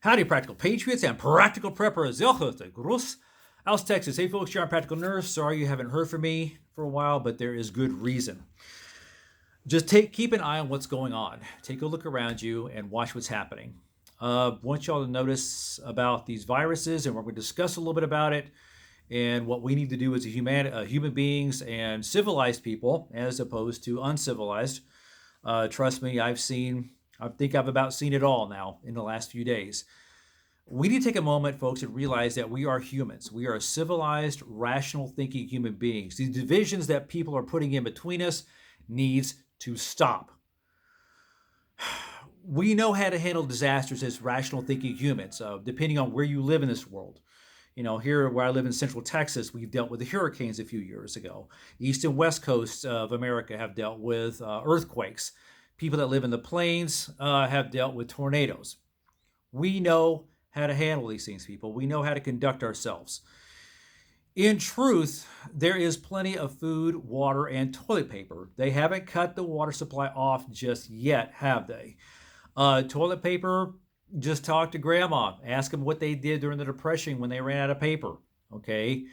Howdy, Practical Patriots and Practical Preppers. Gruß aus Texas. Hey, folks, you're on Practical Nurse. Sorry you haven't heard from me for a while, but there is good reason. Just keep an eye on what's going on. Take a look around you and watch what's happening. Want y'all to notice about these viruses, and we're going to discuss a little bit about it and what we need to do as human beings and civilized people as opposed to uncivilized. Trust me, I think I've about seen it all now in the last few days. We need to take a moment, folks, and realize that we are humans. We are civilized, rational thinking human beings. These divisions that people are putting in between us needs to stop. We know how to handle disasters as rational thinking humans, depending on where you live in this world. You know, here where I live in Central Texas, we've dealt with the hurricanes a few years ago. East and West coasts of America have dealt with earthquakes. People that live in the plains have dealt with tornadoes. We know how to handle these things, people. We know how to conduct ourselves. In truth, there is plenty of food, water, and toilet paper. They haven't cut the water supply off just yet, have they? Toilet paper, just talk to grandma. Ask them what they did during the Depression when they ran out of paper, okay?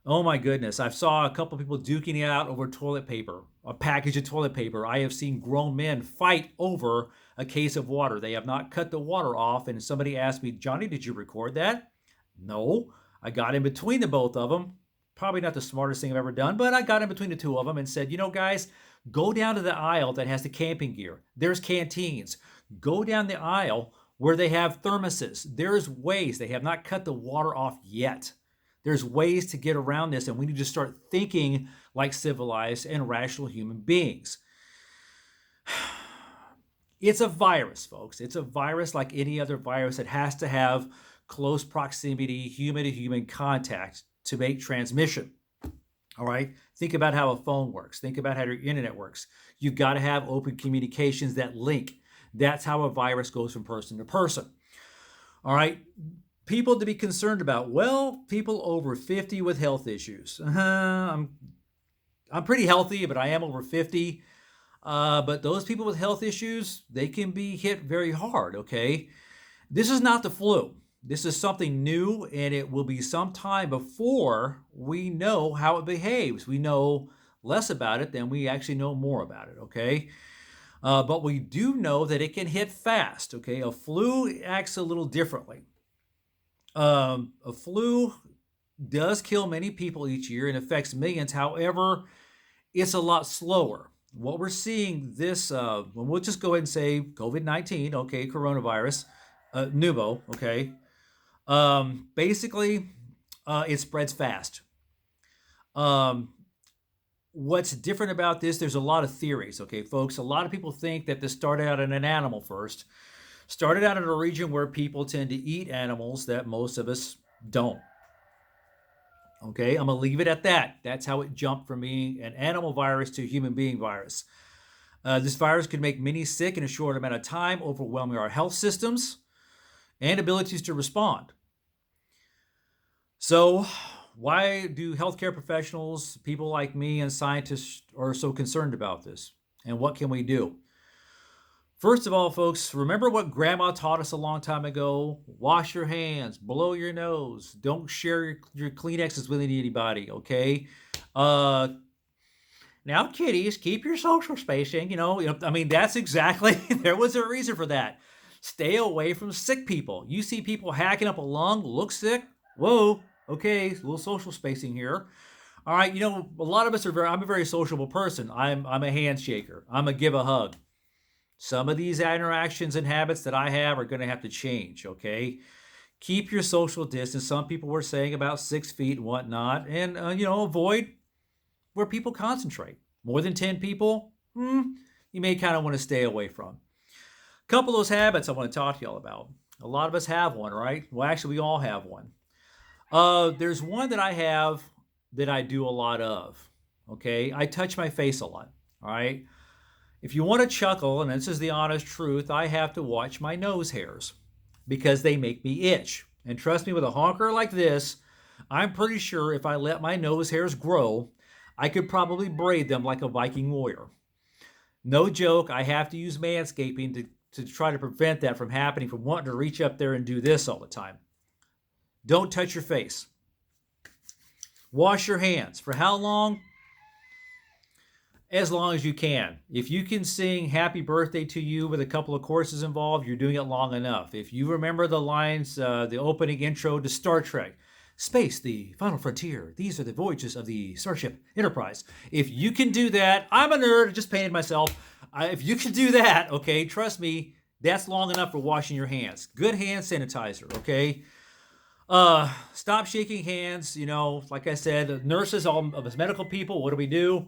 Oh my goodness, I saw a couple people duking it out over toilet paper, a package of toilet paper. I have seen grown men fight over a case of water. They have not cut the water off, and somebody asked me, Johnny, did you record that? No, I got in between the both of them. Probably not the smartest thing I've ever done, but I got in between the two of them and said, you know, guys, go down to the aisle that has the camping gear. There's canteens. Go down the aisle where they have thermoses. There's ways. They have not cut the water off yet. There's ways to get around this, and we need to start thinking like civilized and rational human beings. It's a virus, folks. It's a virus like any other virus. It has to have close proximity, human-to-human contact to make transmission. All right? Think about how a phone works. Think about how your internet works. You've got to have open communications that link. That's how a virus goes from person to person. All right? People to be concerned about. Well, people over 50 with health issues. I'm pretty healthy, but I am over 50. But those people with health issues, they can be hit very hard, okay? This is not the flu. This is something new, and it will be some time before we know how it behaves. We know less about it than we actually know more about it, okay? But we do know that it can hit fast, okay? A flu acts a little differently. A flu does kill many people each year and affects millions. However, it's a lot slower. What we're seeing this, we'll just go ahead and say COVID-19, okay, coronavirus, pneumo, okay. Basically, it spreads fast. What's different about this, there's a lot of theories, okay, folks. A lot of people think that this started out in an animal first. Started out in a region where people tend to eat animals that most of us don't. Okay, I'm going to leave it at that. That's how it jumped from being an animal virus to a human being virus. This virus could make many sick in a short amount of time, overwhelming our health systems and abilities to respond. So, why do healthcare professionals, people like me, and scientists are so concerned about this? And what can we do? First of all, folks, remember what Grandma taught us a long time ago? Wash your hands, blow your nose, don't share your Kleenexes with anybody, okay? Now, kiddies, keep your social spacing, I mean, that's exactly, there was a reason for that. Stay away from sick people. You see people hacking up a lung, look sick, whoa, okay, a little social spacing here. All right, a lot of us I'm a very sociable person. I'm a handshaker. I'm a give a hug. Some of these interactions and habits that I have are going to have to change, okay? Keep your social distance. Some people were saying about 6 feet and whatnot. And, avoid where people concentrate. More than 10 people, you may kind of want to stay away from. A couple of those habits I want to talk to y'all about. A lot of us have one, right? Well, actually, we all have one. There's one that I have that I do a lot of, okay? I touch my face a lot, all right? If you want to chuckle, and this is the honest truth, I have to watch my nose hairs because they make me itch. And trust me, with a honker like this, I'm pretty sure if I let my nose hairs grow, I could probably braid them like a Viking warrior. No joke, I have to use manscaping to to try to prevent that from happening, from wanting to reach up there and do this all the time. Don't touch your face. Wash your hands. For how long? As long as you can. If you can sing happy birthday to you with a couple of choruses involved, you're doing it long enough. If you remember the lines, the opening intro to Star Trek, space, the final frontier, these are the voyages of the Starship Enterprise. If you can do that, I'm a nerd, I just painted myself. If you can do that, okay, trust me, that's long enough for washing your hands. Good hand sanitizer, okay? Stop shaking hands. You know, like I said, nurses, all of us medical people, what do?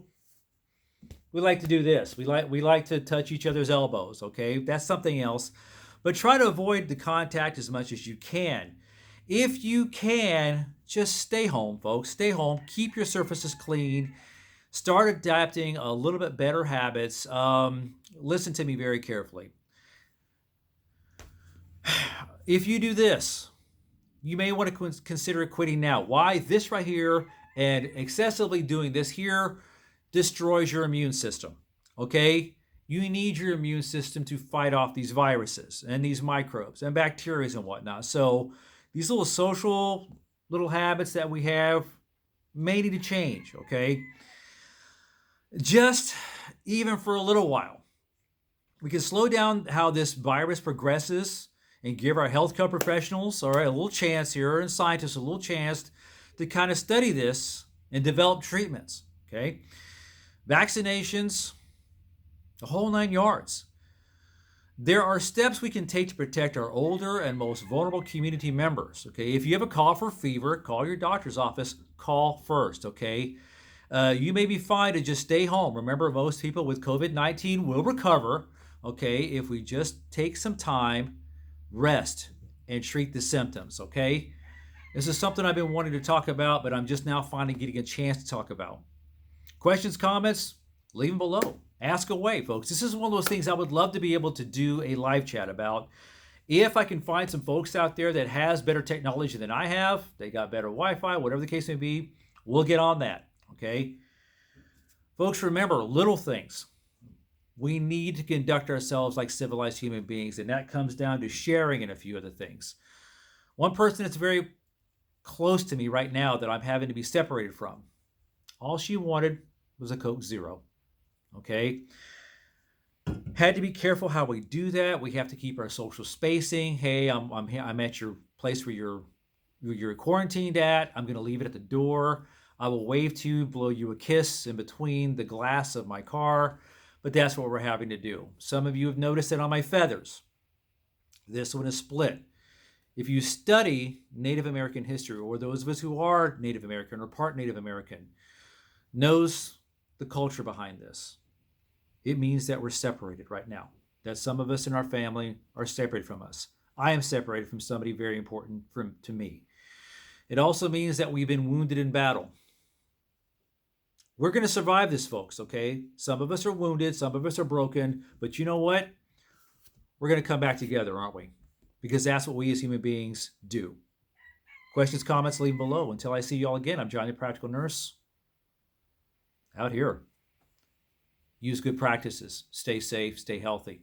We like to do this. We like to touch each other's elbows, okay? That's something else. But try to avoid the contact as much as you can. If you can, just stay home, folks. Stay home. Keep your surfaces clean. Start adapting a little bit better habits. Listen to me very carefully. If you do this, you may want to consider quitting now. Why? This right here and excessively doing this here destroys your immune system, okay? You need your immune system to fight off these viruses and these microbes and bacteria and whatnot. So these little social little habits that we have may need to change, okay? Just even for a little while. We can slow down how this virus progresses and give our healthcare professionals, all right, a little chance here, and scientists a little chance to kind of study this and develop treatments, okay? Vaccinations, the whole 9 yards. There are steps we can take to protect our older and most vulnerable community members, okay? If you have a cough or fever, call your doctor's office. Call first, okay? You may be fine to just stay home. Remember, most people with COVID-19 will recover, okay, if we just take some time, rest, and treat the symptoms, okay? This is something I've been wanting to talk about, but I'm just now finally getting a chance to talk about. Questions, comments, leave them below. Ask away, folks. This is one of those things I would love to be able to do a live chat about. If I can find some folks out there that has better technology than I have, they got better Wi-Fi, whatever the case may be, we'll get on that, okay? Folks, remember, little things. We need to conduct ourselves like civilized human beings, and that comes down to sharing and a few other things. One person that's very close to me right now that I'm having to be separated from, all she wanted was a Coke Zero, okay? Had to be careful how we do that. We have to keep our social spacing. Hey, I'm at your place where you're quarantined at. I'm going to leave it at the door. I will wave to you, blow you a kiss in between the glass of my car, but that's what we're having to do. Some of you have noticed it on my feathers. This one is split. If you study Native American history, or those of us who are Native American or part Native American, knows the culture behind this. It means that we're separated right now, that some of us in our family are separated from us. I am separated from somebody very important to me. It also means that we've been wounded in battle. We're going to survive this, folks, okay? Some of us are wounded, some of us are broken, but you know what? We're going to come back together, aren't we? Because that's what we as human beings do. Questions, comments, leave them below. Until I see you all again, I'm John, the Practical Nurse. Out here. Use good practices. Stay safe, stay healthy.